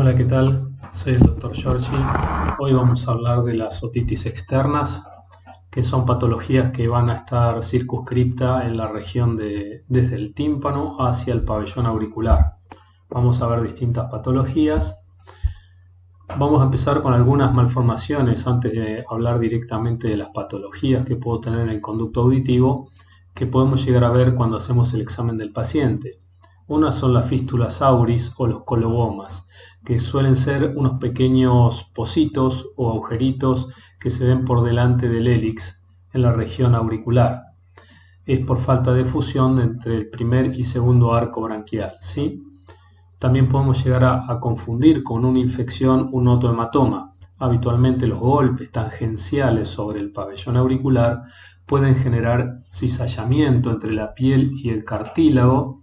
Hola, ¿qué tal? Soy el Dr. Giorgi. Hoy vamos a hablar de las otitis externas, que son patologías que van a estar circunscriptas en la región desde el tímpano hacia el pabellón auricular. Vamos a ver distintas patologías. Vamos a empezar con algunas malformaciones antes de hablar directamente de las patologías que puedo tener en el conducto auditivo, que podemos llegar a ver cuando hacemos el examen del paciente. Unas son las fístulas auris o los colobomas, que suelen ser unos pequeños pocitos o agujeritos que se ven por delante del hélix en la región auricular. Es por falta de fusión entre el primer y segundo arco branquial, ¿sí? También podemos llegar a confundir con una infección un otohematoma. Habitualmente los golpes tangenciales sobre el pabellón auricular pueden generar cizallamiento entre la piel y el cartílago,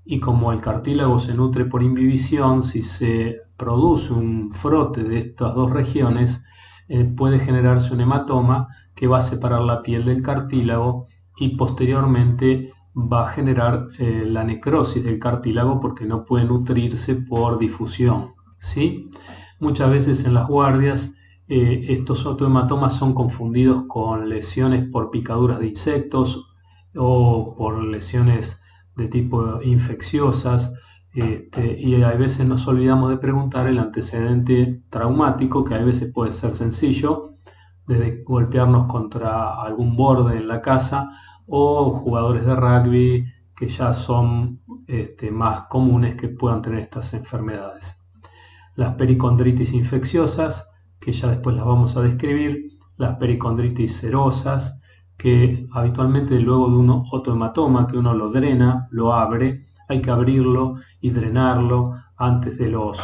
y como el cartílago se nutre por imbibición, si se produce un frote de estas dos regiones, puede generarse un hematoma que va a separar la piel del cartílago y posteriormente va a generar la necrosis del cartílago porque no puede nutrirse por difusión, ¿sí? Muchas veces en las guardias estos otohematomas son confundidos con lesiones por picaduras de insectos o por lesiones de tipo infecciosas, y a veces nos olvidamos de preguntar el antecedente traumático, que a veces puede ser sencillo, desde golpearnos contra algún borde en la casa o jugadores de rugby que ya son más comunes que puedan tener estas enfermedades. Las pericondritis infecciosas, que ya después las vamos a describir, las pericondritis serosas, que habitualmente luego de un otohematoma que uno lo drena, lo abre, hay que abrirlo y drenarlo antes de los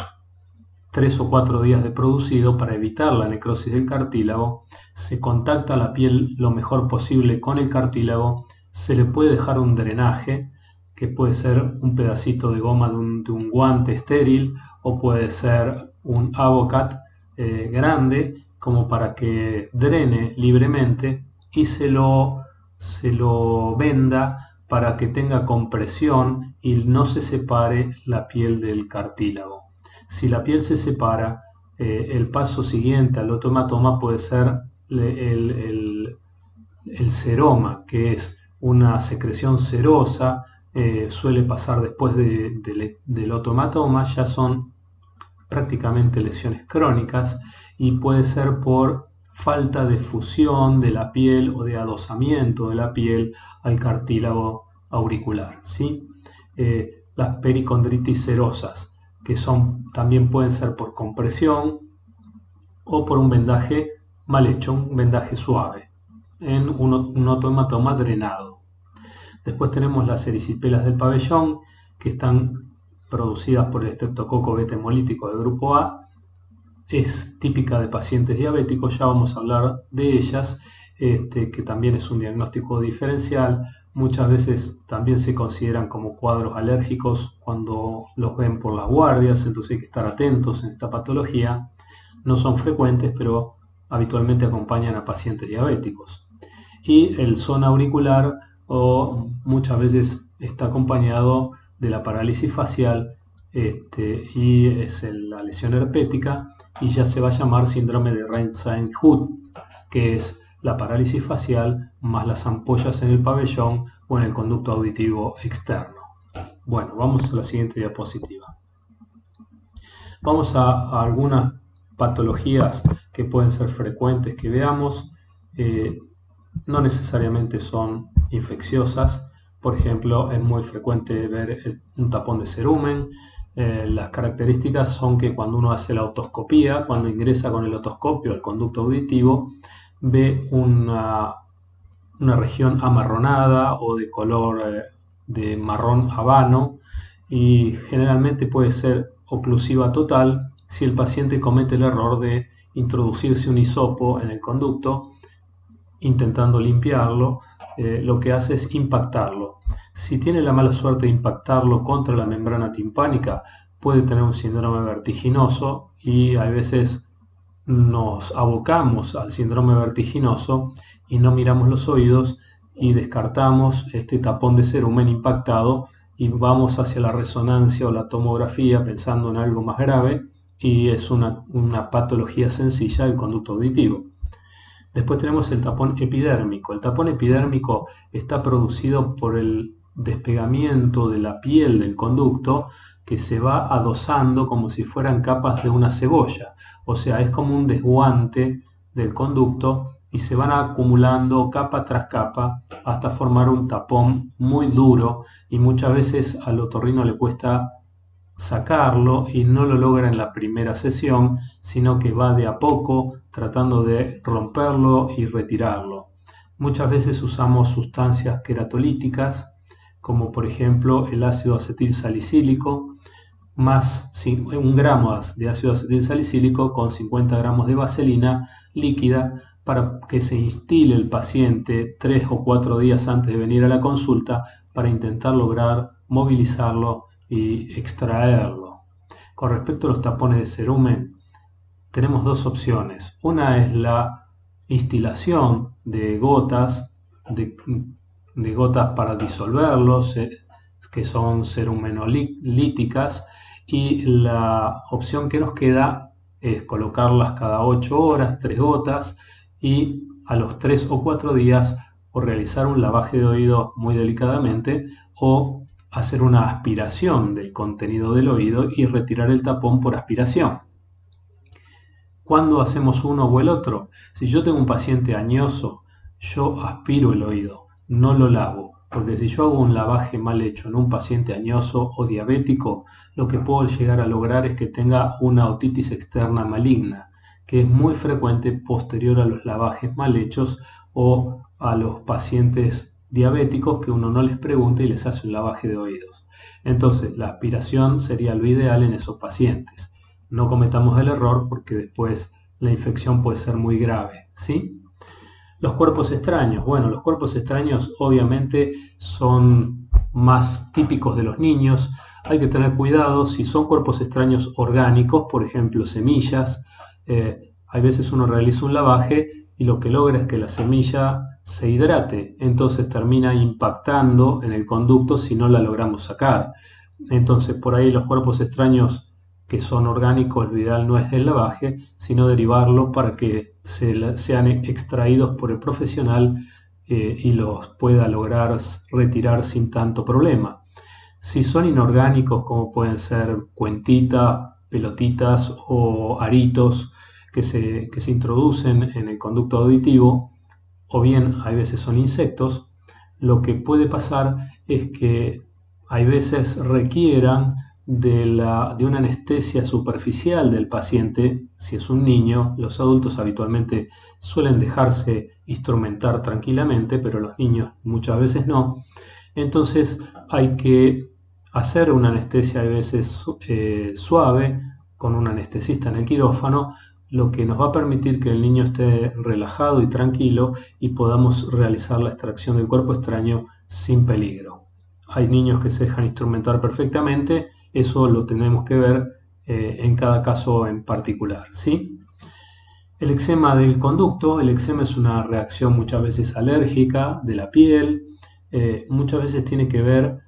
3 o 4 días de producido para evitar la necrosis del cartílago. Se contacta la piel lo mejor posible con el cartílago, se le puede dejar un drenaje, que puede ser un pedacito de goma de un guante estéril o puede ser un Avocat grande, como para que drene libremente y se lo venda para que tenga compresión y no se separe la piel del cartílago. Si la piel se separa, el paso siguiente al otohematoma puede ser el seroma, que es una secreción serosa, suele pasar después del otohematoma, ya son prácticamente lesiones crónicas y puede ser por falta de fusión de la piel o de adosamiento de la piel al cartílago auricular, ¿sí? Las pericondritis serosas, que también pueden ser por compresión o por un vendaje mal hecho, un vendaje suave, en un otohematoma drenado. Después tenemos las erisipelas del pabellón, que están producidas por el estreptococo beta hemolítico de grupo A. Es típica de pacientes diabéticos, ya vamos a hablar de ellas, que también es un diagnóstico diferencial. Muchas veces también se consideran como cuadros alérgicos cuando los ven por las guardias, entonces hay que estar atentos en esta patología. No son frecuentes, pero habitualmente acompañan a pacientes diabéticos. Y el son auricular muchas veces está acompañado de la parálisis facial, y es la lesión herpética, y ya se va a llamar síndrome de Rein-Sain-Hood, que es la parálisis facial más las ampollas en el pabellón o en el conducto auditivo externo. Bueno, vamos a la siguiente diapositiva. Vamos a algunas patologías que pueden ser frecuentes que veamos. No necesariamente son infecciosas. Por ejemplo, es muy frecuente ver un tapón de cerumen. Las características son que cuando uno hace la otoscopía, cuando ingresa con el otoscopio al conducto auditivo, ve una región amarronada o de color de marrón habano, y generalmente puede ser oclusiva total si el paciente comete el error de introducirse un hisopo en el conducto intentando limpiarlo. Lo que hace es impactarlo. Si tiene la mala suerte de impactarlo contra la membrana timpánica, puede tener un síndrome vertiginoso, y a veces nos abocamos al síndrome vertiginoso y no miramos los oídos y descartamos este tapón de cerumen impactado y vamos hacia la resonancia o la tomografía pensando en algo más grave, y es una patología sencilla del conducto auditivo. Después tenemos el tapón epidérmico. El tapón epidérmico está producido por el despegamiento de la piel del conducto que se va adosando como si fueran capas de una cebolla. O sea, es como un desguante del conducto y se van acumulando capa tras capa hasta formar un tapón muy duro, y muchas veces al otorrino le cuesta sacarlo y no lo logra en la primera sesión, sino que va de a poco tratando de romperlo y retirarlo. Muchas veces usamos sustancias queratolíticas, como por ejemplo el ácido acetil salicílico, más 1 gramo de ácido acetil salicílico con 50 gramos de vaselina líquida, para que se instile el paciente 3 o 4 días antes de venir a la consulta para intentar lograr movilizarlo y extraerlo. Con respecto a los tapones de cerumen, tenemos dos opciones. Una es la instilación de gotas, de gotas para disolverlos, que son cerumenolíticas, y la opción que nos queda es colocarlas cada 8 horas, 3 gotas, y a los 3 o 4 días o realizar un lavaje de oído muy delicadamente o hacer una aspiración del contenido del oído y retirar el tapón por aspiración. ¿Cuándo hacemos uno o el otro? Si yo tengo un paciente añoso, yo aspiro el oído, no lo lavo, porque si yo hago un lavaje mal hecho en un paciente añoso o diabético, lo que puedo llegar a lograr es que tenga una otitis externa maligna, que es muy frecuente posterior a los lavajes mal hechos o a los pacientes diabéticos que uno no les pregunta y les hace un lavaje de oídos. Entonces, la aspiración sería lo ideal en esos pacientes. No cometamos el error porque después la infección puede ser muy grave, ¿sí? Los cuerpos extraños. Bueno, los cuerpos extraños obviamente son más típicos de los niños. Hay que tener cuidado si son cuerpos extraños orgánicos, por ejemplo, semillas. Hay veces uno realiza un lavaje y lo que logra es que la semilla se hidrate, entonces termina impactando en el conducto si no la logramos sacar. Entonces, por ahí los cuerpos extraños que son orgánicos, lo ideal no es el lavaje, sino derivarlo para que sean extraídos por el profesional y los pueda lograr retirar sin tanto problema. Si son inorgánicos, como pueden ser cuentitas, pelotitas o aritos que se introducen en el conducto auditivo, o bien hay veces son insectos, lo que puede pasar es que hay veces requieran de una anestesia superficial del paciente. Si es un niño, los adultos habitualmente suelen dejarse instrumentar tranquilamente, pero los niños muchas veces no. Entonces hay que hacer una anestesia a veces suave con un anestesista en el quirófano, lo que nos va a permitir que el niño esté relajado y tranquilo y podamos realizar la extracción del cuerpo extraño sin peligro. Hay niños que se dejan instrumentar perfectamente, eso lo tenemos que ver en cada caso en particular, ¿sí? El eczema del conducto. El eczema es una reacción muchas veces alérgica de la piel, muchas veces tiene que ver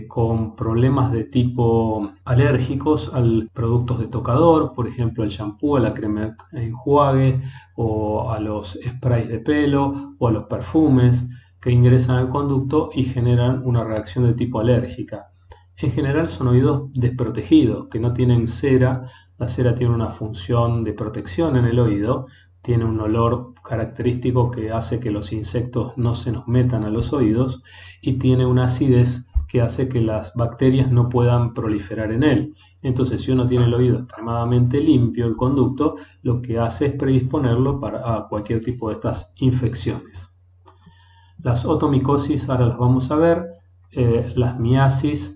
con problemas de tipo alérgicos a productos de tocador, por ejemplo al shampoo, a la crema de enjuague o a los sprays de pelo o a los perfumes que ingresan al conducto y generan una reacción de tipo alérgica. En general son oídos desprotegidos, que no tienen cera. La cera tiene una función de protección en el oído, tiene un olor característico que hace que los insectos no se nos metan a los oídos y tiene una acidez que hace que las bacterias no puedan proliferar en él. Entonces, si uno tiene el oído extremadamente limpio, el conducto, lo que hace es predisponerlo a cualquier tipo de estas infecciones. Las otomicosis ahora las vamos a ver, las miasis,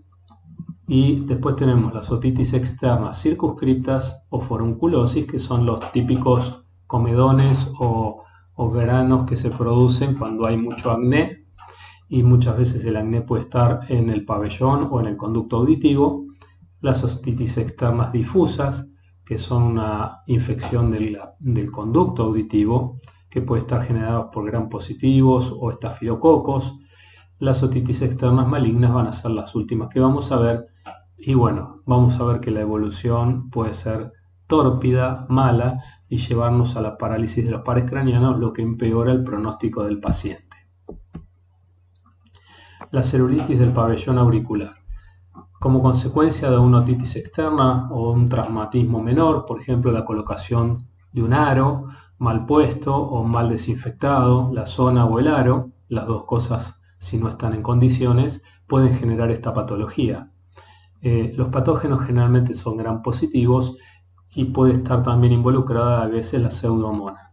y después tenemos las otitis externas circunscriptas o forunculosis, que son los típicos comedones o granos que se producen cuando hay mucho acné, y muchas veces el acné puede estar en el pabellón o en el conducto auditivo. Las otitis externas difusas, que son una infección del conducto auditivo, que puede estar generada por gram positivos o estafilococos. Las otitis externas malignas van a ser las últimas que vamos a ver, y bueno, vamos a ver que la evolución puede ser tórpida, mala, y llevarnos a la parálisis de los pares craneanos, lo que empeora el pronóstico del paciente. La celulitis del pabellón auricular. Como consecuencia de una otitis externa o un traumatismo menor, por ejemplo la colocación de un aro mal puesto o mal desinfectado, la zona o el aro, las dos cosas si no están en condiciones, pueden generar esta patología. Los patógenos generalmente son gram positivos y puede estar también involucrada a veces la pseudomonas.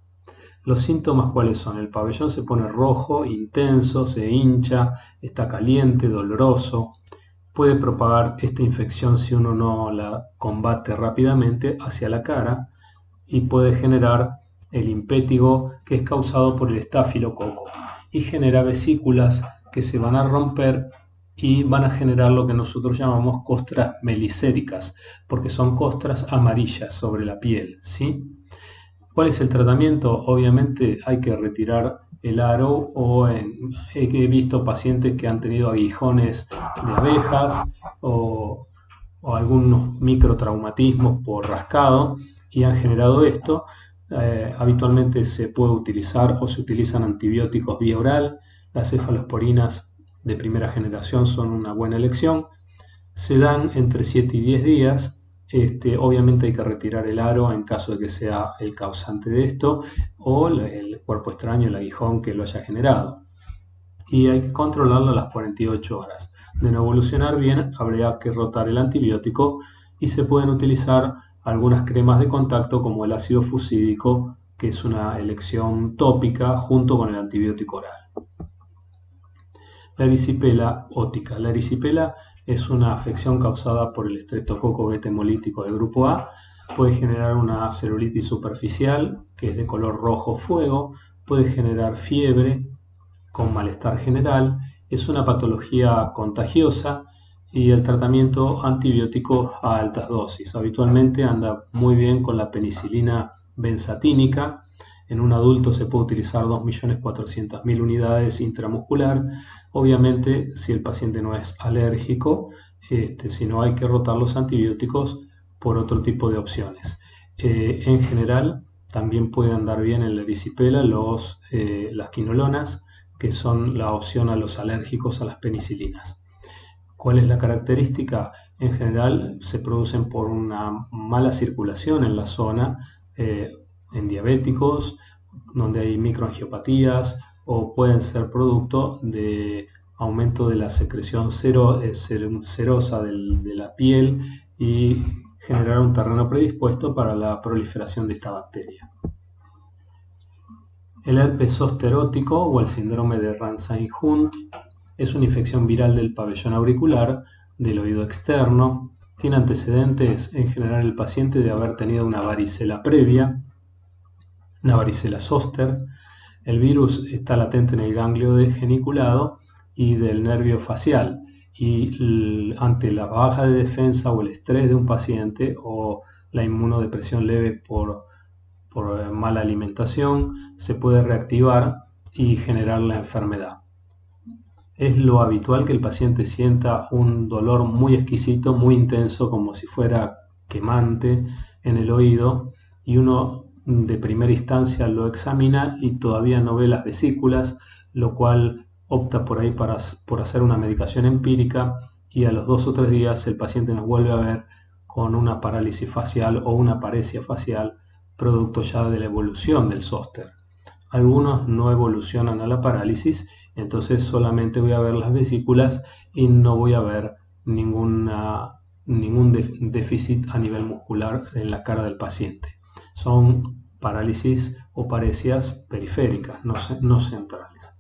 Los síntomas, ¿cuáles son? El pabellón se pone rojo, intenso, se hincha, está caliente, doloroso. Puede propagar esta infección si uno no la combate rápidamente hacia la cara y puede generar el impétigo, que es causado por el estafilococo, y genera vesículas que se van a romper y van a generar lo que nosotros llamamos costras melicéricas, porque son costras amarillas sobre la piel, ¿sí? ¿Cuál es el tratamiento? Obviamente hay que retirar el aro o he visto pacientes que han tenido aguijones de abejas o algunos microtraumatismos por rascado y han generado esto. Habitualmente se puede utilizar o se utilizan antibióticos vía oral. Las cefalosporinas de primera generación son una buena elección. Se dan entre 7 y 10 días. Obviamente hay que retirar el aro en caso de que sea el causante de esto o el cuerpo extraño, el aguijón que lo haya generado. Y hay que controlarlo a las 48 horas. De no evolucionar bien, habría que rotar el antibiótico y se pueden utilizar algunas cremas de contacto como el ácido fusídico, que es una elección tópica junto con el antibiótico oral. La erisipela ótica. La erisipela es una afección causada por el estreptococo beta hemolítico del grupo A. Puede generar una celulitis superficial, que es de color rojo fuego. Puede generar fiebre con malestar general. Es una patología contagiosa y el tratamiento antibiótico a altas dosis. Habitualmente anda muy bien con la penicilina benzatínica. En un adulto se puede utilizar 2.400.000 unidades intramuscular. Obviamente, si el paciente no es alérgico, si no hay que rotar los antibióticos por otro tipo de opciones. En general, también puede andar bien en la erisipela las quinolonas, que son la opción a los alérgicos a las penicilinas. ¿Cuál es la característica? En general se producen por una mala circulación en la zona, en diabéticos, donde hay microangiopatías, o pueden ser producto de aumento de la secreción serosa de la piel y generar un terreno predispuesto para la proliferación de esta bacteria. El herpes zóster óptico o el síndrome de Ramsay-Hunt es una infección viral del pabellón auricular, del oído externo. Tiene antecedentes en general el paciente de haber tenido una varicela previa, una varicela zóster. El virus está latente en el ganglio geniculado y del nervio facial. Y ante la baja de defensa o el estrés de un paciente o la inmunodepresión leve por mala alimentación, se puede reactivar y generar la enfermedad. Es lo habitual que el paciente sienta un dolor muy exquisito, muy intenso, como si fuera quemante en el oído, y uno de primera instancia lo examina y todavía no ve las vesículas, lo cual opta por ahí por hacer una medicación empírica, y a los 2 o 3 días el paciente nos vuelve a ver con una parálisis facial o una paresia facial, producto ya de la evolución del zóster. Algunos no evolucionan a la parálisis, entonces solamente voy a ver las vesículas y no voy a ver ningún déficit a nivel muscular en la cara del paciente. Son parálisis o paresias periféricas, no centrales.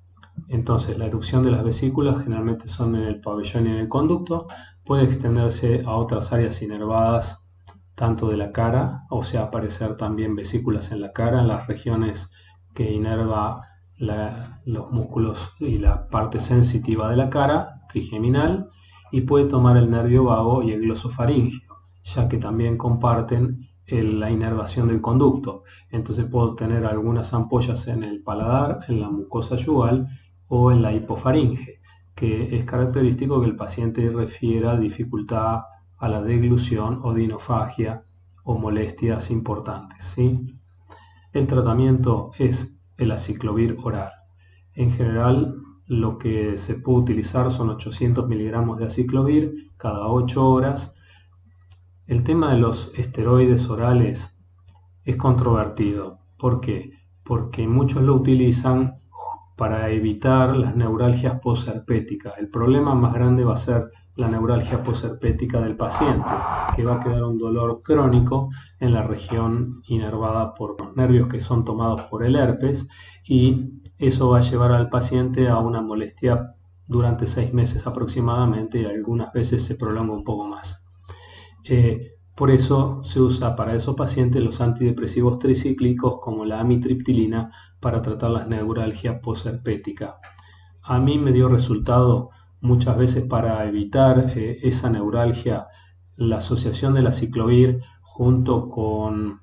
Entonces, la erupción de las vesículas generalmente son en el pabellón y en el conducto. Puede extenderse a otras áreas inervadas, tanto de la cara, o sea, aparecer también vesículas en la cara, en las regiones que inerva los músculos y la parte sensitiva de la cara, trigeminal, y puede tomar el nervio vago y el glosofaringeo, ya que también comparten la inervación del conducto. Entonces puedo tener algunas ampollas en el paladar, en la mucosa yugal o en la hipofaringe, que es característico que el paciente refiera dificultad a la deglución o dinofagia o molestias importantes, ¿sí? El tratamiento es el aciclovir oral. En general, lo que se puede utilizar son 800 miligramos de aciclovir cada 8 horas. El tema de los esteroides orales es controvertido. ¿Por qué? Porque muchos lo utilizan para evitar las neuralgias posherpéticas. El problema más grande va a ser la neuralgia posherpética del paciente, que va a quedar un dolor crónico en la región inervada por los nervios que son tomados por el herpes, y eso va a llevar al paciente a una molestia durante 6 meses aproximadamente, y algunas veces se prolonga un poco más. Por eso se usa para esos pacientes los antidepresivos tricíclicos como la amitriptilina para tratar la neuralgia posherpética. A mí me dio resultado muchas veces para evitar esa neuralgia la asociación del aciclovir junto con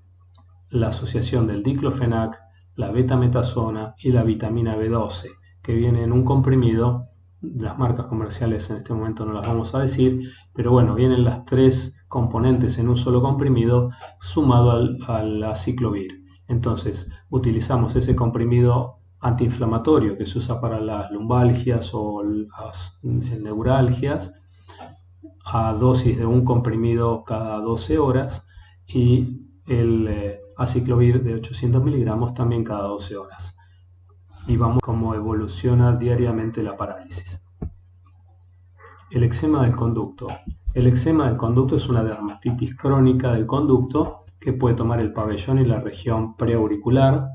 la asociación del diclofenac, la betametasona y la vitamina B12, que viene en un comprimido. Las marcas comerciales en este momento no las vamos a decir, pero bueno, vienen las 3 componentes en un solo comprimido sumado al aciclovir. Entonces utilizamos ese comprimido antiinflamatorio que se usa para las lumbalgias o las neuralgias a dosis de un comprimido cada 12 horas, y el aciclovir de 800 miligramos también cada 12 horas. Y vamos cómo evoluciona diariamente la parálisis. El eczema del conducto. El eczema del conducto es una dermatitis crónica del conducto que puede tomar el pabellón y la región preauricular.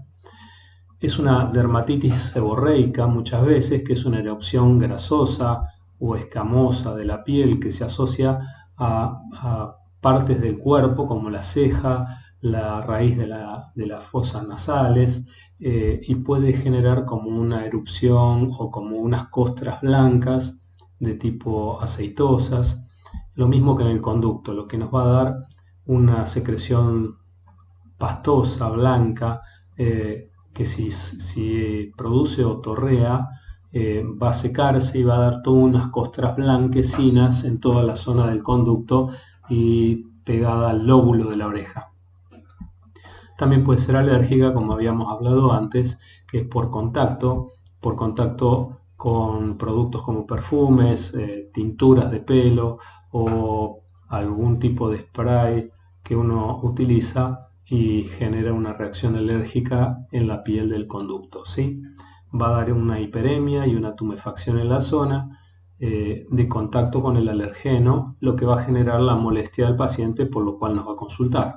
Es una dermatitis seborreica muchas veces, que es una erupción grasosa o escamosa de la piel que se asocia a partes del cuerpo como la ceja, la raíz de las fosas nasales, y puede generar como una erupción o como unas costras blancas de tipo aceitosas, lo mismo que en el conducto, lo que nos va a dar una secreción pastosa, blanca, que si produce otorrea, va a secarse y va a dar todas unas costras blanquecinas en toda la zona del conducto y pegada al lóbulo de la oreja. También puede ser alérgica, como habíamos hablado antes, que es por contacto con productos como perfumes, tinturas de pelo o algún tipo de spray que uno utiliza y genera una reacción alérgica en la piel del conducto, ¿sí? Va a dar una hiperemia y una tumefacción en la zona de contacto con el alergeno, lo que va a generar la molestia del paciente, por lo cual nos va a consultar.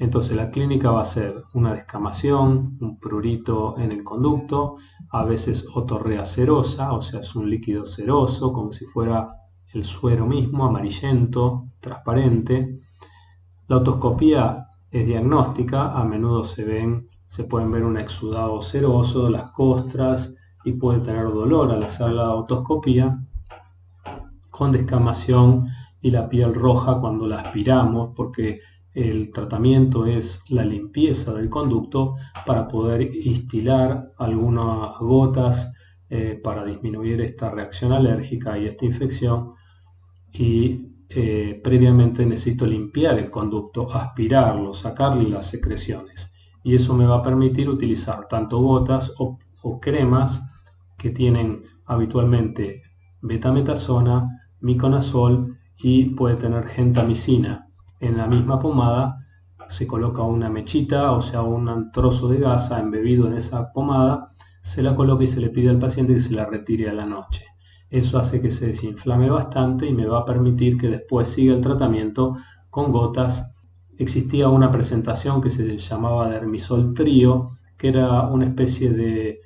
Entonces la clínica va a ser una descamación, un prurito en el conducto, a veces otorrea cerosa, o sea, es un líquido ceroso, como si fuera el suero mismo, amarillento, transparente. La otoscopía es diagnóstica, a menudo se pueden ver un exudado ceroso, las costras, y puede tener dolor al hacer la otoscopía, con descamación y la piel roja cuando la aspiramos, porque el tratamiento es la limpieza del conducto para poder instilar algunas gotas para disminuir esta reacción alérgica y esta infección, y previamente necesito limpiar el conducto, aspirarlo, sacarle las secreciones, y eso me va a permitir utilizar tanto gotas o cremas que tienen habitualmente betametasona, miconazol, y puede tener gentamicina. En la misma pomada se coloca una mechita, o sea, un trozo de gasa embebido en esa pomada, se la coloca y se le pide al paciente que se la retire a la noche. Eso hace que se desinflame bastante y me va a permitir que después siga el tratamiento con gotas. Existía una presentación que se llamaba Dermisol Trio, que era una especie de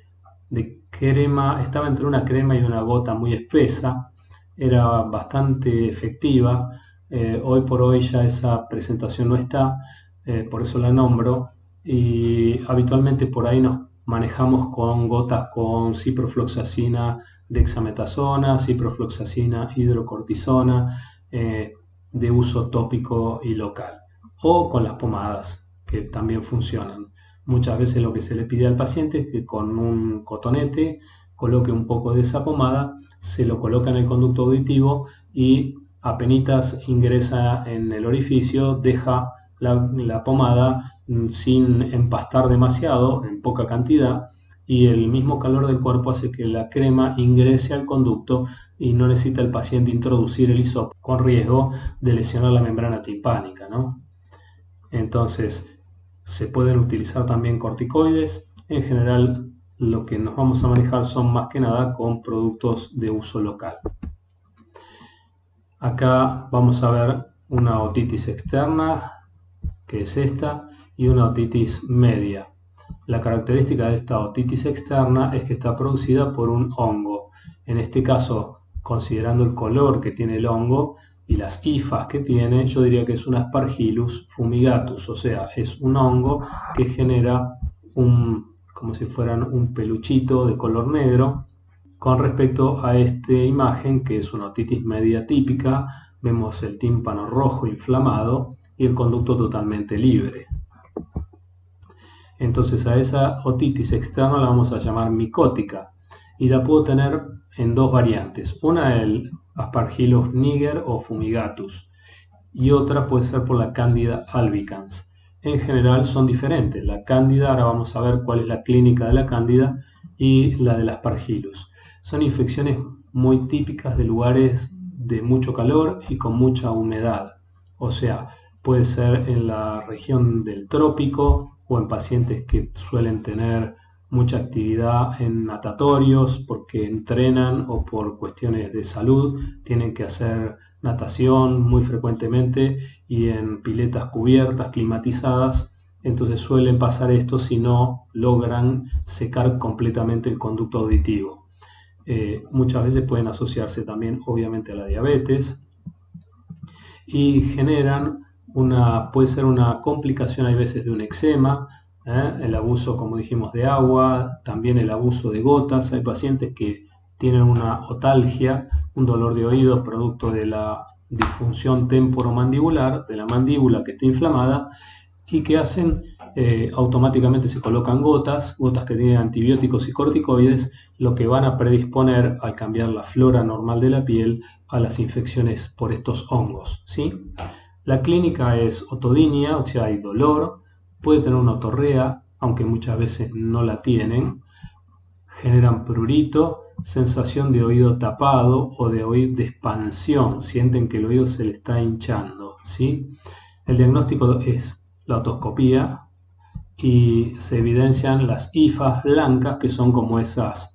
crema, estaba entre una crema y una gota muy espesa, era bastante efectiva. Hoy por hoy ya esa presentación no está, por eso la nombro, y habitualmente por ahí nos manejamos con gotas con ciprofloxacina, dexametasona, ciprofloxacina, hidrocortisona, de uso tópico y local, o con las pomadas, que también funcionan. Muchas veces lo que se le pide al paciente es que con un cotonete coloque un poco de esa pomada, se lo coloca en el conducto auditivo y apenitas ingresa en el orificio, deja la pomada sin empastar demasiado, en poca cantidad, y el mismo calor del cuerpo hace que la crema ingrese al conducto y no necesita el paciente introducir el hisopo con riesgo de lesionar la membrana timpánica, ¿no? Entonces, se pueden utilizar también corticoides. En general, lo que nos vamos a manejar son más que nada con productos de uso local. Acá vamos a ver una otitis externa, que es esta, y una otitis media. La característica de esta otitis externa es que está producida por un hongo. En este caso, considerando el color que tiene el hongo y las hifas que tiene, yo diría que es un Aspergillus fumigatus, o sea, es un hongo que genera como si fueran un peluchito de color negro. Con respecto a esta imagen, que es una otitis media típica, vemos el tímpano rojo inflamado y el conducto totalmente libre. Entonces a esa otitis externa la vamos a llamar micótica y la puedo tener en dos variantes. Una el Aspergillus niger o fumigatus y otra puede ser por la Candida albicans. En general son diferentes. La Cándida, ahora vamos a ver cuál es la clínica de la Cándida, y la del Aspergillus. Son infecciones muy típicas de lugares de mucho calor y con mucha humedad. O sea, puede ser en la región del trópico o en pacientes que suelen tener mucha actividad en natatorios porque entrenan o por cuestiones de salud tienen que hacer natación muy frecuentemente y en piletas cubiertas, climatizadas. Entonces suelen pasar esto si no logran secar completamente el conducto auditivo. Muchas veces pueden asociarse también obviamente a la diabetes y generan puede ser una complicación hay veces de un eczema, el abuso, como dijimos, de agua, también el abuso de gotas. Hay pacientes que tienen una otalgia, un dolor de oído producto de la disfunción temporomandibular, de la mandíbula que está inflamada, y que hacen automáticamente se colocan gotas que tienen antibióticos y corticoides, lo que van a predisponer al cambiar la flora normal de la piel a las infecciones por estos hongos, ¿sí? La clínica es otodinia, o sea, hay dolor, puede tener una otorrea, aunque muchas veces no la tienen, generan prurito, sensación de oído tapado o de oído de expansión, sienten que el oído se le está hinchando, ¿sí? El diagnóstico es la otoscopía y se evidencian las hifas blancas, que son como esos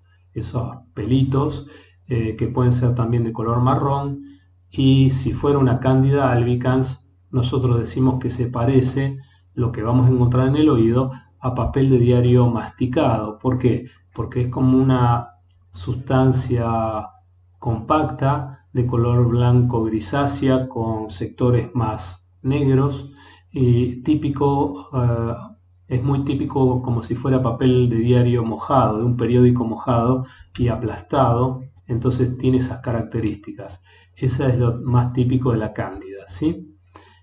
pelitos que pueden ser también de color marrón, y si fuera una Candida albicans, nosotros decimos que se parece lo que vamos a encontrar en el oído a papel de diario masticado. ¿Por qué? Porque es como una sustancia compacta de color blanco grisácea con sectores más negros y es muy típico como si fuera papel de diario mojado, de un periódico mojado y aplastado, entonces tiene esas características. Esa es lo más típico de la cándida, ¿sí?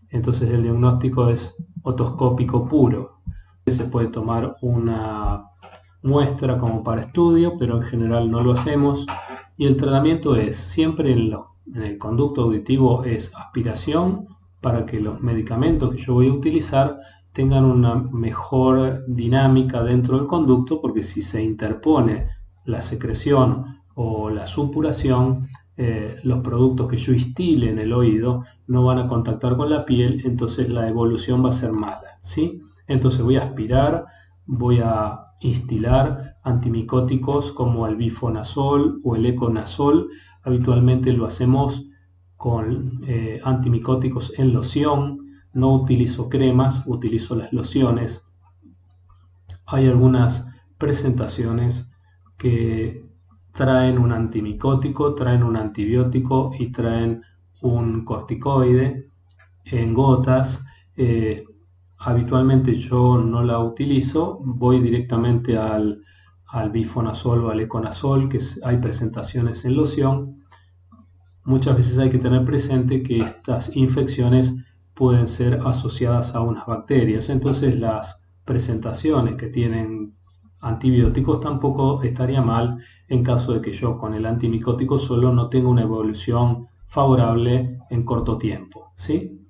Entonces el diagnóstico es otoscópico puro. Se puede tomar una muestra como para estudio, pero en general no lo hacemos. Y el tratamiento es siempre en el conducto auditivo es aspiración para que los medicamentos que yo voy a utilizar tengan una mejor dinámica dentro del conducto, porque si se interpone la secreción o la supuración, los productos que yo instile en el oído no van a contactar con la piel, entonces la evolución va a ser mala, ¿sí? Entonces voy a aspirar, voy a instilar antimicóticos como el bifonazol o el econazol. Habitualmente lo hacemos con antimicóticos en loción, no utilizo cremas, utilizo las lociones. Hay algunas presentaciones que traen un antimicótico, traen un antibiótico y traen un corticoide en gotas. Habitualmente yo no la utilizo, voy directamente al bifonazol o al econazol, hay presentaciones en loción. Muchas veces hay que tener presente que estas infecciones pueden ser asociadas a unas bacterias, entonces las presentaciones que tienen antibióticos tampoco estaría mal en caso de que yo con el antimicótico solo no tenga una evolución favorable en corto tiempo, ¿sí?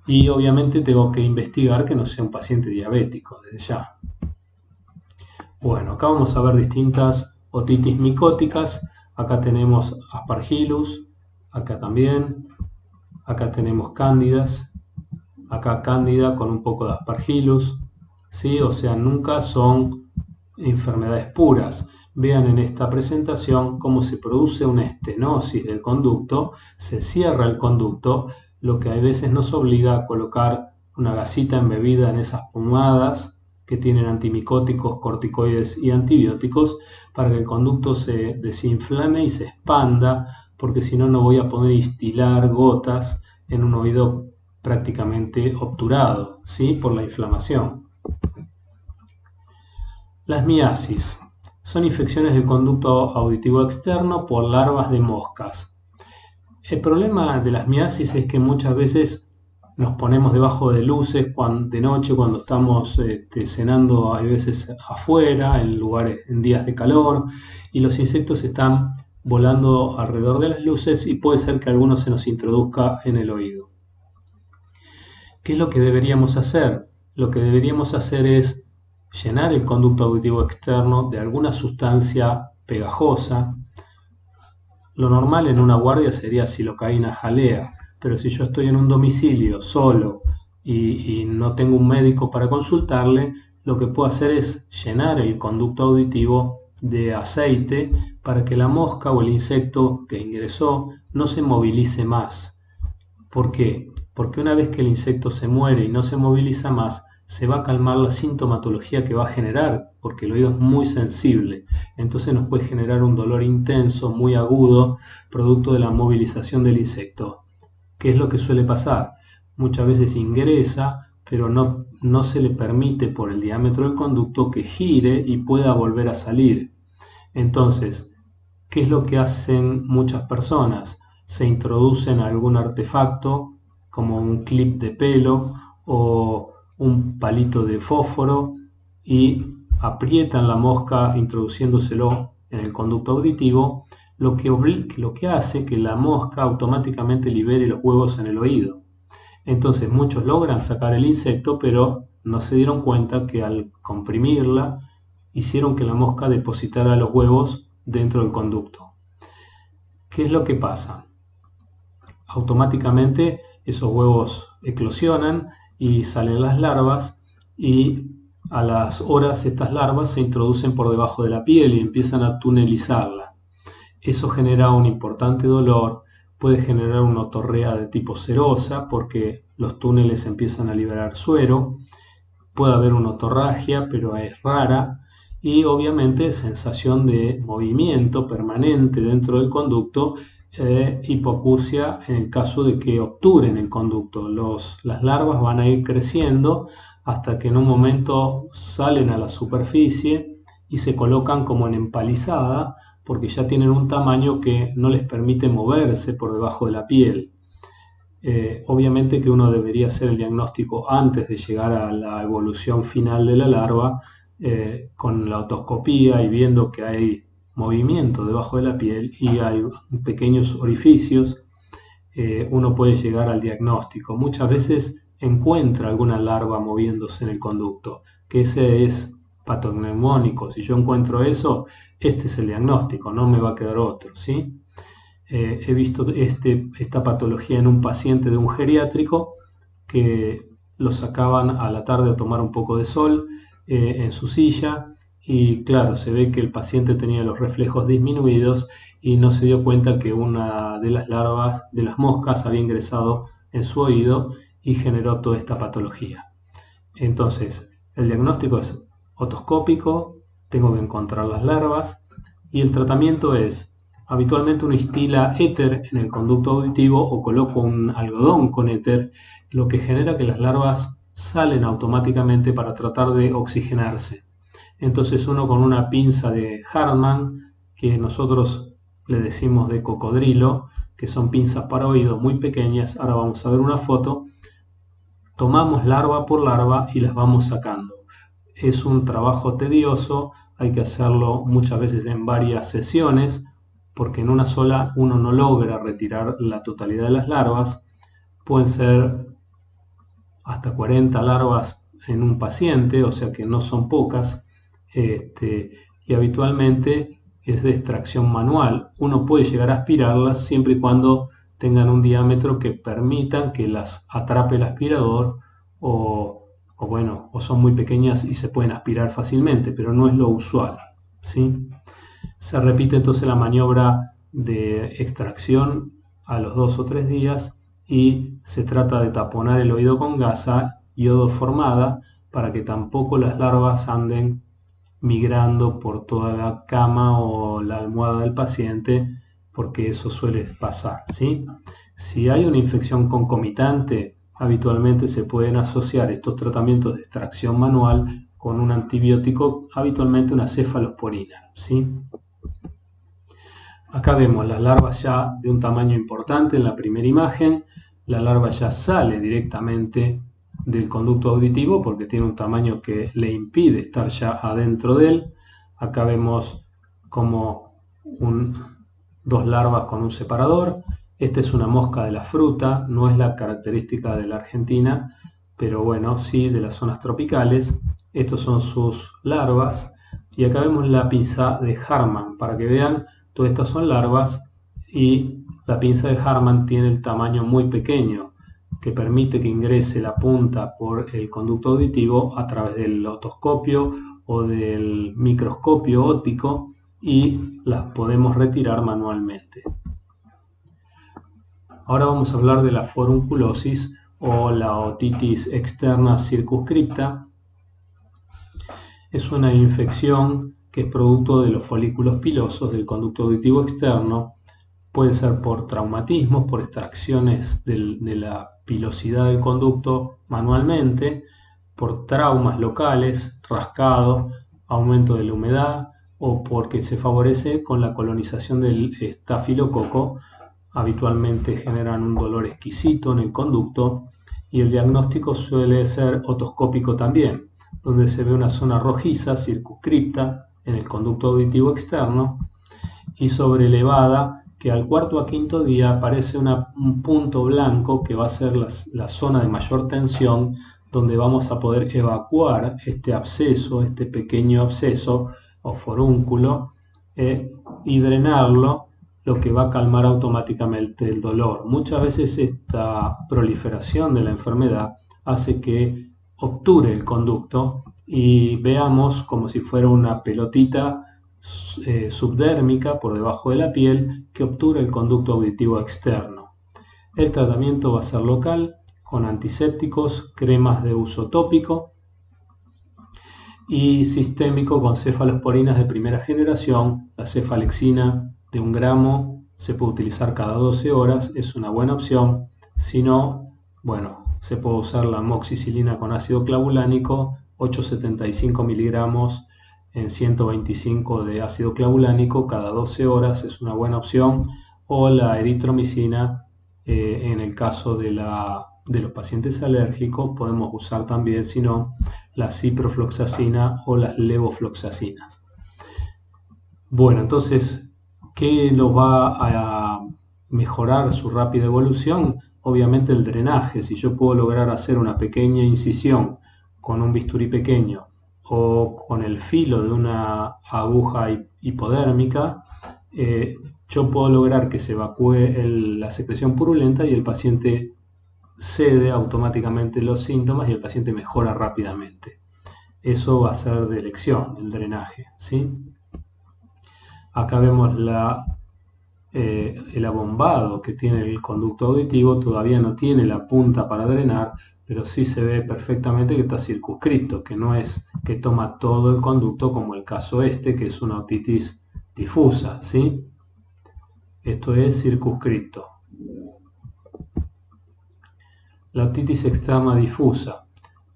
Y obviamente tengo que investigar que no sea un paciente diabético desde ya. Bueno, acá vamos a ver distintas otitis micóticas. Acá tenemos Aspergillus, acá también, acá tenemos cándidas, acá cándida con un poco de Aspergillus, ¿sí? O sea, nunca son enfermedades puras. Vean en esta presentación cómo se produce una estenosis del conducto, se cierra el conducto, lo que a veces nos obliga a colocar una gasita embebida en esas pomadas que tienen antimicóticos, corticoides y antibióticos para que el conducto se desinflame y se expanda, porque si no, no voy a poder instilar gotas en un oído prácticamente obturado, ¿sí? Por la inflamación. Las miasis son infecciones del conducto auditivo externo por larvas de moscas. El problema de las miasis es que muchas veces nos ponemos debajo de luces de noche cuando estamos cenando, hay veces afuera, en lugares, en días de calor, y los insectos están volando alrededor de las luces y puede ser que alguno se nos introduzca en el oído. ¿Qué es lo que deberíamos hacer? Lo que deberíamos hacer es llenar el conducto auditivo externo de alguna sustancia pegajosa. Lo normal en una guardia sería silocaína jalea, pero si yo estoy en un domicilio solo y no tengo un médico para consultarle, lo que puedo hacer es llenar el conducto auditivo de aceite para que la mosca o el insecto que ingresó no se movilice más. ¿Por qué? Porque una vez que el insecto se muere y no se moviliza más, se va a calmar la sintomatología que va a generar, porque el oído es muy sensible. Entonces nos puede generar un dolor intenso, muy agudo, producto de la movilización del insecto. ¿Qué es lo que suele pasar? Muchas veces ingresa, pero no se le permite por el diámetro del conducto que gire y pueda volver a salir. Entonces, ¿qué es lo que hacen muchas personas? Se introducen algún artefacto como un clip de pelo o un palito de fósforo y aprietan la mosca introduciéndoselo en el conducto auditivo, lo que hace que la mosca automáticamente libere los huevos en el oído. Entonces muchos logran sacar el insecto, pero no se dieron cuenta que al comprimirla hicieron que la mosca depositara los huevos dentro del conducto. ¿Qué es lo que pasa? Automáticamente esos huevos eclosionan y salen las larvas y a las horas estas larvas se introducen por debajo de la piel y empiezan a tunelizarla. Eso genera un importante dolor, puede generar una otorrea de tipo serosa porque los túneles empiezan a liberar suero, puede haber una otorragia pero es rara y obviamente sensación de movimiento permanente dentro del conducto, hipoacusia en el caso de que obturen el conducto. Las larvas van a ir creciendo hasta que en un momento salen a la superficie y se colocan como en empalizada porque ya tienen un tamaño que no les permite moverse por debajo de la piel. Obviamente que uno debería hacer el diagnóstico antes de llegar a la evolución final de la larva, con la otoscopía y viendo que hay movimiento debajo de la piel y hay pequeños orificios, uno puede llegar al diagnóstico. Muchas veces encuentra alguna larva moviéndose en el conducto, que ese es patognomónico. Si yo encuentro eso, este es el diagnóstico, no me va a quedar otro, ¿sí? He visto esta patología en un paciente de un geriátrico que lo sacaban a la tarde a tomar un poco de sol en su silla y claro, se ve que el paciente tenía los reflejos disminuidos y no se dio cuenta que una de las larvas de las moscas había ingresado en su oído y generó toda esta patología. Entonces, el diagnóstico es otoscópico, tengo que encontrar las larvas y el tratamiento es: habitualmente uno instila éter en el conducto auditivo o coloco un algodón con éter, lo que genera que las larvas salen automáticamente para tratar de oxigenarse. Entonces uno con una pinza de Hartmann, que nosotros le decimos de cocodrilo, que son pinzas para oído muy pequeñas, ahora vamos a ver una foto, tomamos larva por larva y las vamos sacando. Es un trabajo tedioso, hay que hacerlo muchas veces en varias sesiones, porque en una sola uno no logra retirar la totalidad de las larvas. Pueden ser hasta 40 larvas en un paciente, o sea que no son pocas, y habitualmente es de extracción manual. Uno puede llegar a aspirarlas siempre y cuando tengan un diámetro que permitan que las atrape el aspirador o son muy pequeñas y se pueden aspirar fácilmente, pero no es lo usual, ¿sí? Se repite entonces la maniobra de extracción a los 2 o 3 días y se trata de taponar el oído con gasa iodoformada para que tampoco las larvas anden migrando por toda la cama o la almohada del paciente, porque eso suele pasar, ¿sí? Si hay una infección concomitante, habitualmente se pueden asociar estos tratamientos de extracción manual con un antibiótico, habitualmente una cefalosporina, ¿sí? Acá vemos las larvas ya de un tamaño importante en la primera imagen. La larva ya sale directamente del conducto auditivo porque tiene un tamaño que le impide estar ya adentro de él. Acá vemos como dos larvas con un separador. Esta es una mosca de la fruta, no es la característica de la Argentina, pero bueno, sí de las zonas tropicales. Estos son sus larvas. Y acá vemos la pinza de Harman, para que vean, todas estas son larvas y la pinza de Harman tiene el tamaño muy pequeño que permite que ingrese la punta por el conducto auditivo a través del otoscopio o del microscopio óptico y las podemos retirar manualmente. Ahora vamos a hablar de la forunculosis o la otitis externa circunscripta. Es una infección que es producto de los folículos pilosos del conducto auditivo externo. Puede ser por traumatismos, por extracciones de la pilosidad del conducto manualmente, por traumas locales, rascado, aumento de la humedad o porque se favorece con la colonización del estafilococo. Habitualmente generan un dolor exquisito en el conducto y el diagnóstico suele ser otoscópico también, donde se ve una zona rojiza circunscripta en el conducto auditivo externo y sobrelevada que al cuarto a quinto día aparece un punto blanco que va a ser la zona de mayor tensión donde vamos a poder evacuar este absceso, este pequeño absceso o forúnculo y drenarlo, lo que va a calmar automáticamente el dolor. Muchas veces esta proliferación de la enfermedad hace que obture el conducto y veamos como si fuera una pelotita subdérmica por debajo de la piel que obtura el conducto auditivo externo. El tratamiento va a ser local con antisépticos, cremas de uso tópico y sistémico con cefalosporinas de primera generación. La cefalexina de 1 gramo se puede utilizar cada 12 horas, es una buena opción. Si no, bueno, se puede usar la amoxicilina con ácido clavulánico, 875 miligramos en 125 de ácido clavulánico cada 12 horas, es una buena opción. O la eritromicina, en el caso de los pacientes alérgicos, podemos usar también, si no, la ciprofloxacina o las levofloxacinas. Bueno, entonces, ¿qué nos va a mejorar su rápida evolución? Obviamente el drenaje. Si yo puedo lograr hacer una pequeña incisión con un bisturí pequeño o con el filo de una aguja hipodérmica, yo puedo lograr que se evacúe la secreción purulenta y el paciente cede automáticamente los síntomas y el paciente mejora rápidamente. Eso va a ser de elección, el drenaje, ¿sí? Acá vemos el abombado que tiene el conducto auditivo, todavía no tiene la punta para drenar, pero sí se ve perfectamente que está circunscrito, que no es que toma todo el conducto como el caso que es una otitis difusa, ¿sí? Esto es circunscrito. La otitis externa difusa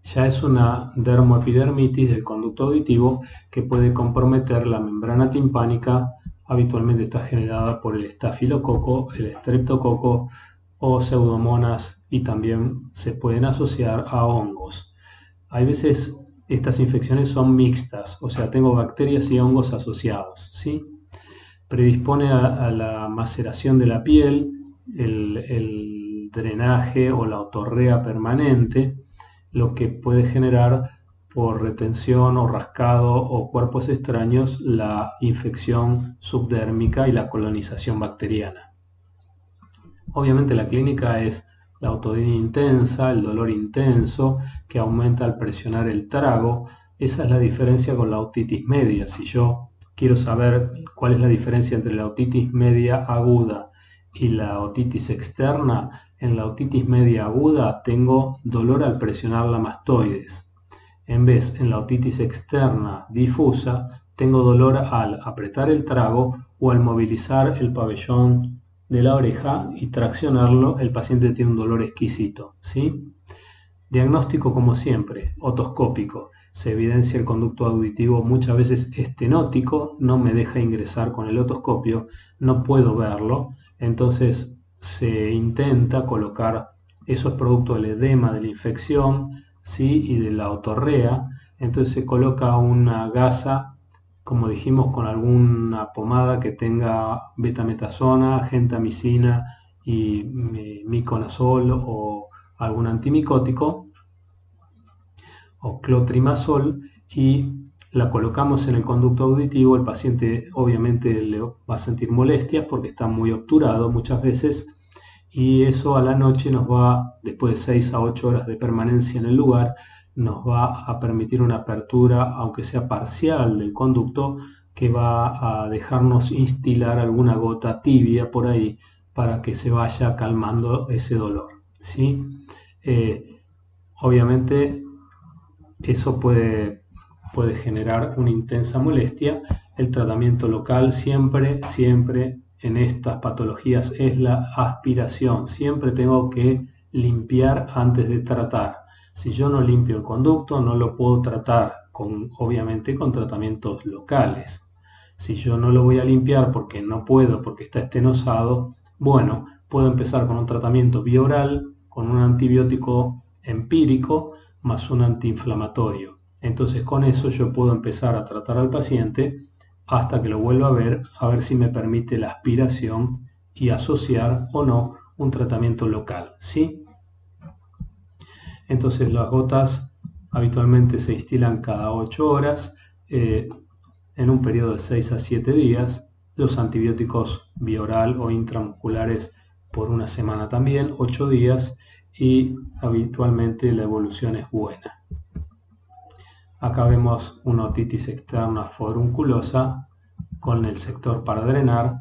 ya es una dermoepidermitis del conducto auditivo que puede comprometer la membrana timpánica. Habitualmente está generada por el estafilococo, el estreptococo o pseudomonas y también se pueden asociar a hongos. Hay veces estas infecciones son mixtas, o sea, tengo bacterias y hongos asociados, ¿sí? Predispone a la maceración de la piel, el drenaje o la otorrea permanente lo que puede generar por retención o rascado o cuerpos extraños la infección subdérmica y la colonización bacteriana. Obviamente la clínica es la autodinia intensa, el dolor intenso que aumenta al presionar el trago. Esa es la diferencia con la otitis media. Si yo quiero saber cuál es la diferencia entre la otitis media aguda y la otitis externa, en la otitis media aguda tengo dolor al presionar la mastoides. En la otitis externa difusa, tengo dolor al apretar el trago o al movilizar el pabellón de la oreja y traccionarlo, el paciente tiene un dolor exquisito, ¿sí? Diagnóstico como siempre, otoscópico. Se evidencia el conducto auditivo muchas veces estenótico, no me deja ingresar con el otoscopio, no puedo verlo, entonces se intenta colocar, esos productos del edema, de la infección, ¿sí? Y de la otorrea, entonces se coloca una gasa, como dijimos, con alguna pomada que tenga betametasona, gentamicina y miconazol o algún antimicótico o clotrimazol y la colocamos en el conducto auditivo. El paciente obviamente le va a sentir molestias porque está muy obturado muchas veces y eso a la noche nos va, después de 6 a 8 horas de permanencia en el lugar, nos va a permitir una apertura, aunque sea parcial, del conducto que va a dejarnos instilar alguna gota tibia por ahí para que se vaya calmando ese dolor, ¿sí? Obviamente eso puede generar una intensa molestia. El tratamiento local siempre en estas patologías es la aspiración. Siempre tengo que limpiar antes de tratar. Si yo no limpio el conducto, no lo puedo tratar obviamente con tratamientos locales. Si yo no lo voy a limpiar porque no puedo, porque está estenosado, bueno, puedo empezar con un tratamiento bioral, con un antibiótico empírico, más un antiinflamatorio. Entonces con eso yo puedo empezar a tratar al paciente hasta que lo vuelva a ver si me permite la aspiración y asociar o no un tratamiento local, ¿sí? Entonces las gotas habitualmente se instilan cada 8 horas en un periodo de 6 a 7 días. Los antibióticos bioral o intramusculares por una semana también, 8 días, y habitualmente la evolución es buena. Acá vemos una otitis externa forunculosa con el sector para drenar.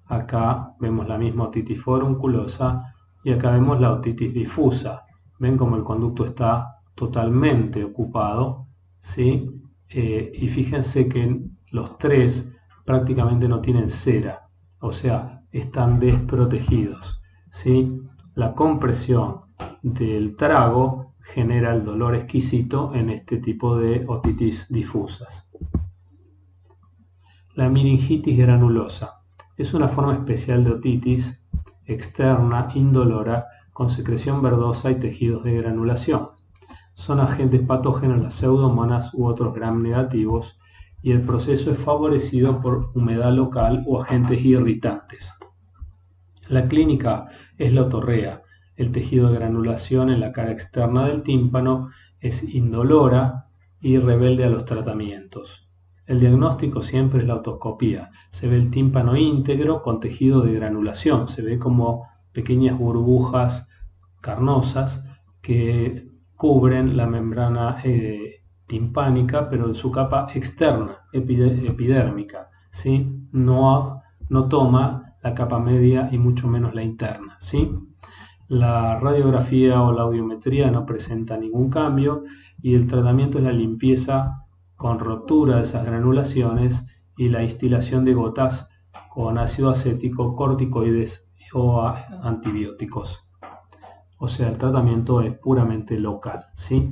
Acá vemos la misma otitis forunculosa y acá vemos la otitis difusa. Ven como el conducto está totalmente ocupado, ¿sí? Y fíjense que los tres prácticamente no tienen cera, o sea, están desprotegidos, ¿sí? La compresión del trago genera el dolor exquisito en este tipo de otitis difusas. La meningitis granulosa es una forma especial de otitis externa indolora con secreción verdosa y tejidos de granulación. Son agentes patógenos las pseudomonas u otros gram negativos y el proceso es favorecido por humedad local o agentes irritantes. La clínica es la otorrea. El tejido de granulación en la cara externa del tímpano es indolora y rebelde a los tratamientos. El diagnóstico siempre es la otoscopía. Se ve el tímpano íntegro con tejido de granulación. Se ve como pequeñas burbujas carnosas que cubren la membrana timpánica, pero en su capa externa, epidérmica, ¿sí? No toma la capa media y mucho menos la interna, ¿sí? La radiografía o la audiometría no presenta ningún cambio y el tratamiento es la limpieza con rotura de esas granulaciones y la instilación de gotas con ácido acético, corticoides o antibióticos. O sea, el tratamiento es puramente local, ¿sí?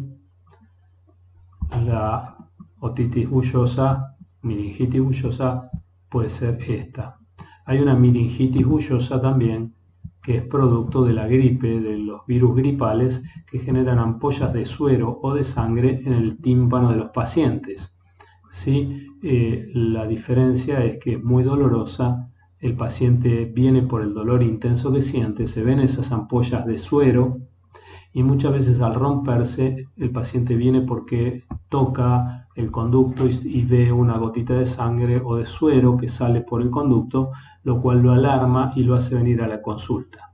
La otitis bullosa, meningitis bullosa, puede ser esta. Hay una meningitis bullosa también que es producto de la gripe, de los virus gripales que generan ampollas de suero o de sangre en el tímpano de los pacientes, ¿sí? La diferencia es que es muy dolorosa. El paciente viene por el dolor intenso que siente, se ven esas ampollas de suero y muchas veces al romperse el paciente viene porque toca el conducto y ve una gotita de sangre o de suero que sale por el conducto, lo cual lo alarma y lo hace venir a la consulta.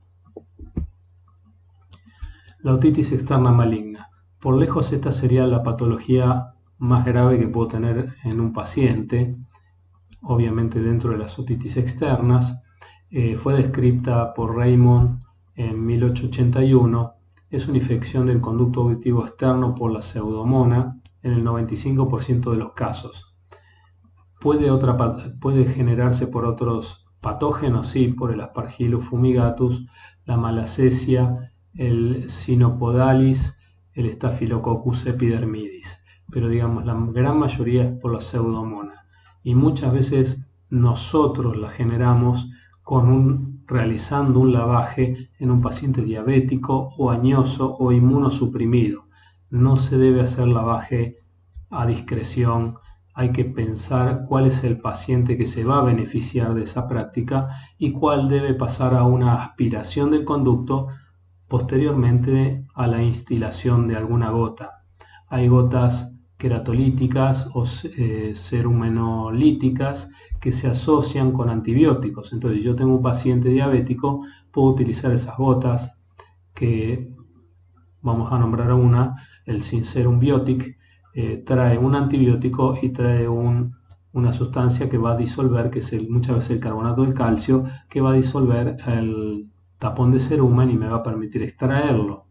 La otitis externa maligna. Por lejos esta sería la patología más grave que puedo tener en un paciente, obviamente dentro de las otitis externas. Fue descrita por Raymond en 1881. Es una infección del conducto auditivo externo por la pseudomonas en el 95% de los casos. Puede generarse por otros patógenos, sí, por el Aspergillus fumigatus, la Malassezia, el Cynopodalis, el Staphylococcus epidermidis, pero digamos la gran mayoría es por la pseudomonas y muchas veces nosotros la generamos realizando un lavaje en un paciente diabético o añoso o inmunosuprimido. No se debe hacer lavaje a discreción. Hay que pensar cuál es el paciente que se va a beneficiar de esa práctica y cuál debe pasar a una aspiración del conducto posteriormente a la instilación de alguna gota. Hay gotas queratolíticas o cerumenolíticas que se asocian con antibióticos. Entonces, yo tengo un paciente diabético, puedo utilizar esas gotas que vamos a nombrar una, el Sinserum Biotic, trae un antibiótico y trae una sustancia que va a disolver, que es muchas veces el carbonato del calcio, que va a disolver el tapón de cerumen y me va a permitir extraerlo.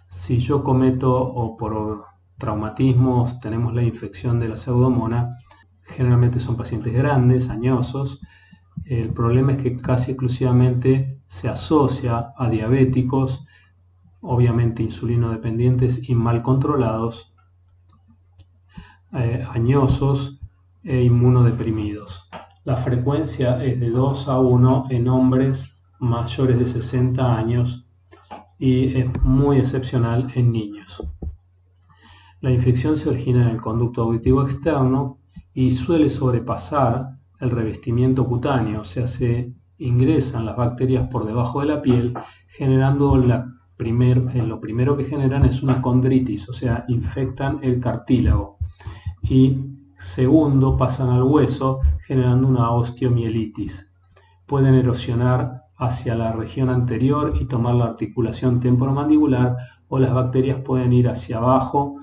Si yo cometo o por traumatismos tenemos la infección de la pseudomonas, generalmente son pacientes grandes, añosos. El problema es que casi exclusivamente se asocia a diabéticos, obviamente insulino dependientes y mal controlados, añosos e inmunodeprimidos. La frecuencia es de 2 a 1 en hombres mayores de 60 años y es muy excepcional en niños. La infección se origina en el conducto auditivo externo y suele sobrepasar el revestimiento cutáneo, o sea, se ingresan las bacterias por debajo de la piel, generando lo primero que generan es una condritis, o sea, infectan el cartílago. Y segundo, pasan al hueso, generando una osteomielitis. Pueden erosionar hacia la región anterior y tomar la articulación temporomandibular, o las bacterias pueden ir hacia abajo,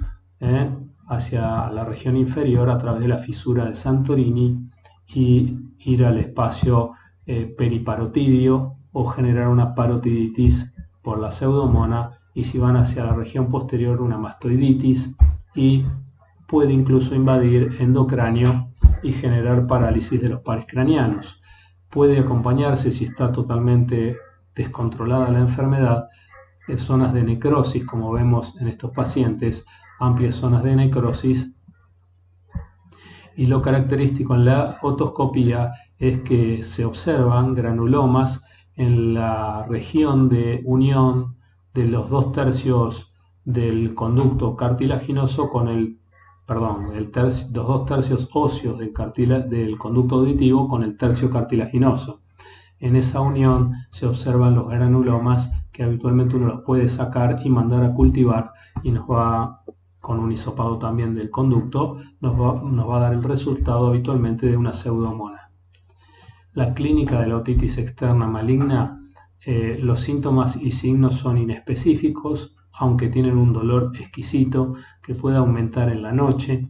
hacia la región inferior a través de la fisura de Santorini y ir al espacio periparotidio o generar una parotiditis por la pseudomonas, y si van hacia la región posterior una mastoiditis, y puede incluso invadir endocráneo y generar parálisis de los pares craneanos. Puede acompañarse, si está totalmente descontrolada la enfermedad, en zonas de necrosis, como vemos en estos pacientes, amplias zonas de necrosis. Y lo característico en la otoscopía es que se observan granulomas en la región de unión de los 2/3 del conducto cartilaginoso con los 2/3 óseos del conducto auditivo con el tercio cartilaginoso. En esa unión se observan los granulomas que habitualmente uno los puede sacar y mandar a cultivar, y nos va, con un hisopado también del conducto, nos va a dar el resultado habitualmente de una pseudomonas. La clínica de la otitis externa maligna, los síntomas y signos son inespecíficos, aunque tienen un dolor exquisito que puede aumentar en la noche.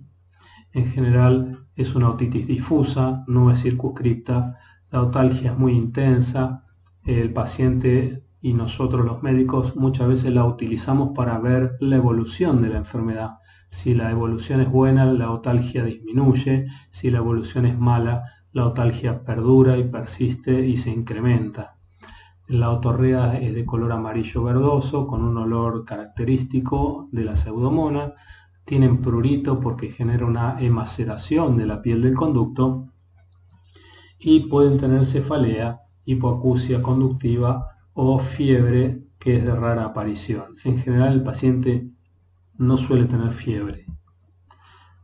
En general es una otitis difusa, no es circunscripta, la otalgia es muy intensa, el paciente y nosotros los médicos muchas veces la utilizamos para ver la evolución de la enfermedad. Si la evolución es buena, la otalgia disminuye; si la evolución es mala, la otalgia perdura y persiste y se incrementa. La otorrea es de color amarillo verdoso con un olor característico de la pseudomonas. Tienen prurito porque genera una emaceración de la piel del conducto, y pueden tener cefalea, hipoacusia conductiva o fiebre, que es de rara aparición. En general el paciente no suele tener fiebre.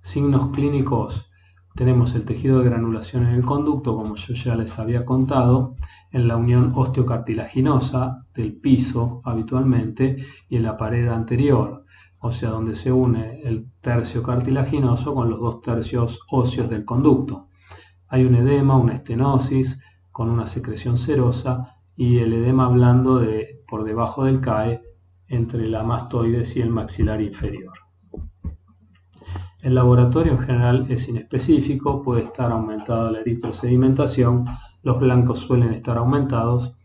Signos clínicos: tenemos el tejido de granulación en el conducto, como yo ya les había contado, en la unión osteocartilaginosa del piso habitualmente y en la pared anterior, o sea, donde se une el tercio cartilaginoso con los 2 tercios óseos del conducto. Hay un edema, una estenosis con una secreción serosa y el edema blando por debajo del CAE entre la mastoides y el maxilar inferior. El laboratorio en general es inespecífico, puede estar aumentada la eritrosedimentación, los blancos suelen estar aumentados,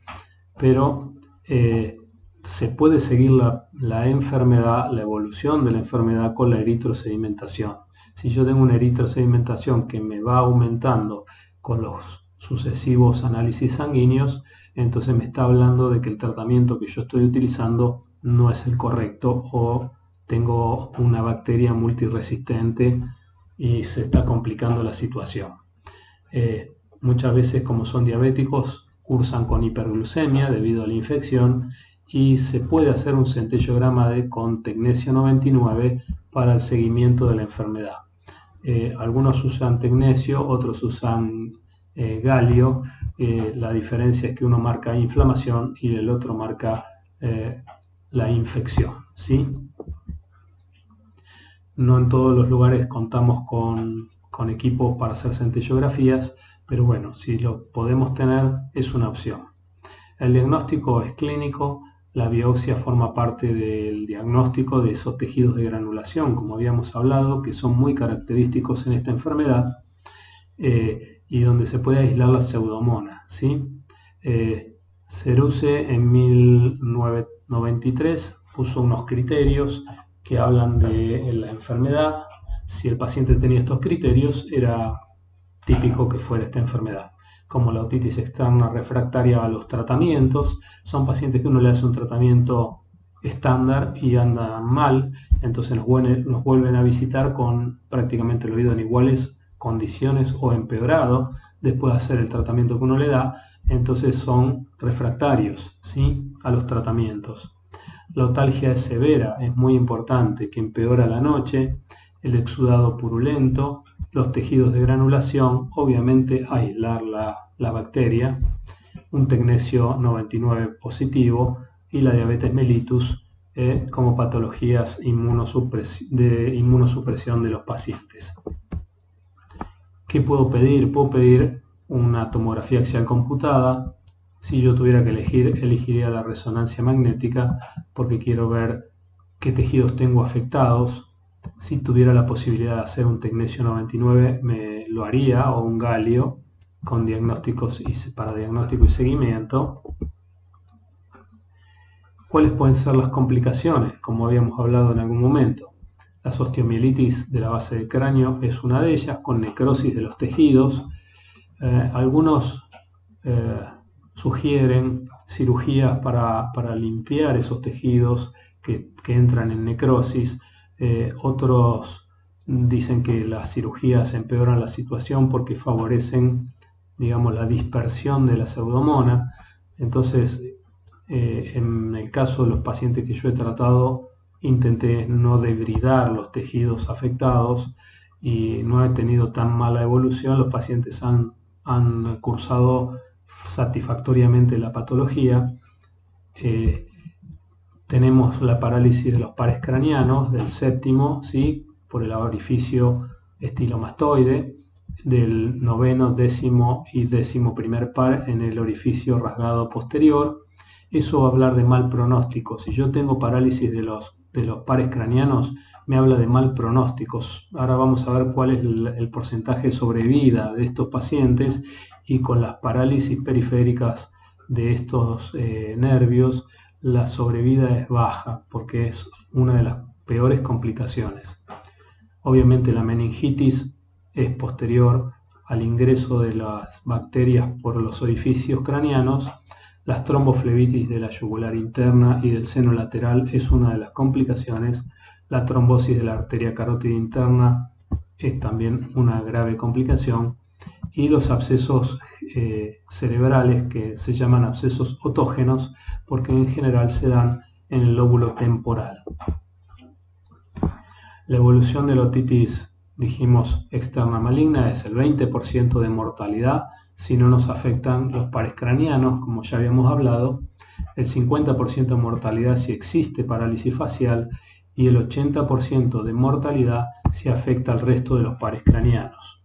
pero se puede seguir la enfermedad, la evolución de la enfermedad con la eritrosedimentación. Si yo tengo una eritrosedimentación que me va aumentando con los sucesivos análisis sanguíneos, entonces me está hablando de que el tratamiento que yo estoy utilizando no es el correcto o tengo una bacteria multiresistente y se está complicando la situación. Muchas veces, como son diabéticos, cursan con hiperglucemia debido a la infección y se puede hacer un centellograma con tecnesio 99 para el seguimiento de la enfermedad. Algunos usan tecnesio, otros usan galio. La diferencia es que uno marca inflamación y el otro marca la infección, ¿sí? No en todos los lugares contamos con equipos para hacer centellografías, pero bueno, si lo podemos tener es una opción. El diagnóstico es clínico, la biopsia forma parte del diagnóstico de esos tejidos de granulación, como habíamos hablado, que son muy característicos en esta enfermedad y donde se puede aislar la pseudomonas, ¿sí? Ceruse en 1993 puso unos criterios que hablan de la enfermedad. Si el paciente tenía estos criterios, era típico que fuera esta enfermedad. Como la otitis externa refractaria a los tratamientos, son pacientes que uno le hace un tratamiento estándar y andan mal, entonces nos vuelven a visitar con prácticamente el oído en iguales condiciones o empeorado después de hacer el tratamiento que uno le da, entonces son refractarios, ¿sí?, a los tratamientos. La otalgia es severa, es muy importante, que empeora la noche, el exudado purulento, los tejidos de granulación, obviamente aislar la bacteria, un tecnesio 99 positivo y la diabetes mellitus como patologías de inmunosupresión de los pacientes. ¿Qué puedo pedir? Puedo pedir una tomografía axial computada. Si yo tuviera que elegir, elegiría la resonancia magnética porque quiero ver qué tejidos tengo afectados. Si tuviera la posibilidad de hacer un tecnesio 99, me lo haría, o un galio con diagnósticos para diagnóstico y seguimiento. ¿Cuáles pueden ser las complicaciones? Como habíamos hablado en algún momento, la osteomielitis de la base del cráneo es una de ellas, con necrosis de los tejidos. Algunos sugieren cirugías para limpiar esos tejidos que entran en necrosis. Otros dicen que las cirugías empeoran la situación porque favorecen, digamos, la dispersión de la pseudomonas. Entonces, en el caso de los pacientes que yo he tratado, intenté no debridar los tejidos afectados y no he tenido tan mala evolución. Los pacientes han cursado satisfactoriamente la patología. Tenemos la parálisis de los pares craneanos del séptimo, ¿sí?, por el orificio estilomastoide, del noveno, décimo y décimo primer par en el orificio rasgado posterior. Eso va a hablar de mal pronóstico. Si yo tengo parálisis de los pares craneanos, me habla de mal pronósticos. Ahora vamos a ver cuál es el porcentaje de sobrevida de estos pacientes, y con las parálisis periféricas de estos nervios, la sobrevida es baja porque es una de las peores complicaciones. Obviamente la meningitis es posterior al ingreso de las bacterias por los orificios craneanos. Las tromboflebitis de la yugular interna y del seno lateral es una de las complicaciones. La trombosis de la arteria carótida interna es también una grave complicación. Y los abscesos cerebrales, que se llaman abscesos otógenos porque en general se dan en el lóbulo temporal. La evolución de la otitis dijimos externa maligna es el 20% de mortalidad si no nos afectan los pares craneanos, como ya habíamos hablado, el 50% de mortalidad si existe parálisis facial y el 80% de mortalidad si afecta al resto de los pares craneanos.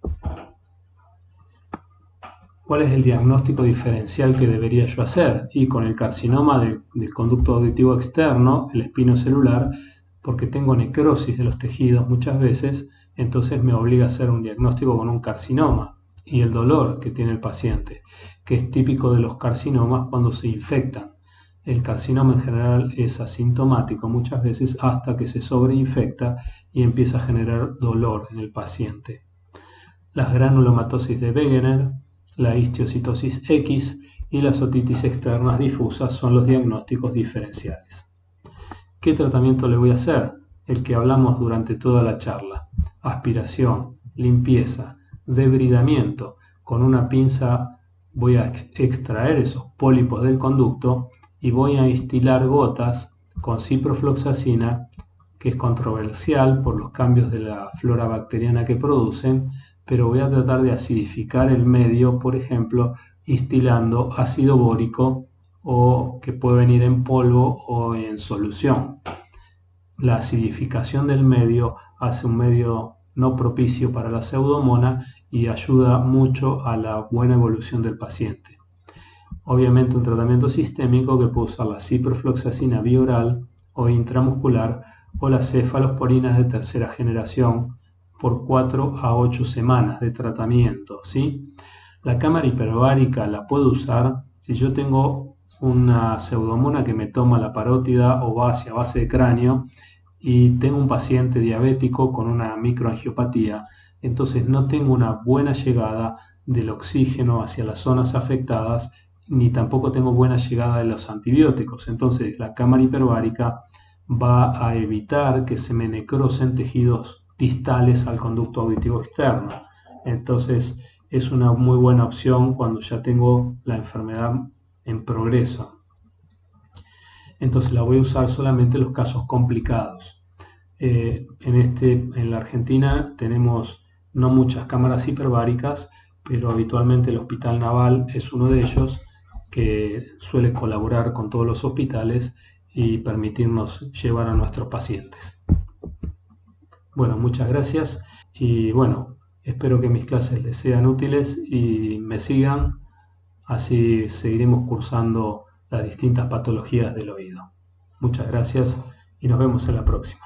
¿Cuál es el diagnóstico diferencial que debería yo hacer? Y con el carcinoma del conducto auditivo externo, el espinocelular, porque tengo necrosis de los tejidos muchas veces, entonces me obliga a hacer un diagnóstico con un carcinoma. Y el dolor que tiene el paciente, que es típico de los carcinomas cuando se infectan. El carcinoma en general es asintomático muchas veces hasta que se sobreinfecta y empieza a generar dolor en el paciente. Las granulomatosis de Wegener, la histiocytosis X y las otitis externas difusas son los diagnósticos diferenciales. ¿Qué tratamiento le voy a hacer? El que hablamos durante toda la charla. Aspiración, limpieza, debridamiento. Con una pinza voy a extraer esos pólipos del conducto y voy a instilar gotas con ciprofloxacina, que es controversial por los cambios de la flora bacteriana que producen, pero voy a tratar de acidificar el medio, por ejemplo, instilando ácido bórico o que puede venir en polvo o en solución. La acidificación del medio hace un medio no propicio para la pseudomonas y ayuda mucho a la buena evolución del paciente. Obviamente un tratamiento sistémico que puede usar la ciprofloxacina bioral o intramuscular o las cefalosporinas de tercera generación por 4 a 8 semanas de tratamiento, ¿sí? La cámara hiperbárica la puedo usar si yo tengo una pseudomonas que me toma la parótida o va hacia base de cráneo y tengo un paciente diabético con una microangiopatía, entonces no tengo una buena llegada del oxígeno hacia las zonas afectadas ni tampoco tengo buena llegada de los antibióticos. Entonces la cámara hiperbárica va a evitar que se me necrosen tejidos distales al conducto auditivo externo. Entonces es una muy buena opción cuando ya tengo la enfermedad en progreso. Entonces la voy a usar solamente en los casos complicados. En la Argentina tenemos no muchas cámaras hiperbáricas, pero habitualmente el Hospital Naval es uno de ellos que suele colaborar con todos los hospitales y permitirnos llevar a nuestros pacientes. Bueno, muchas gracias y bueno, espero que mis clases les sean útiles y me sigan, así seguiremos cursando las distintas patologías del oído. Muchas gracias y nos vemos en la próxima.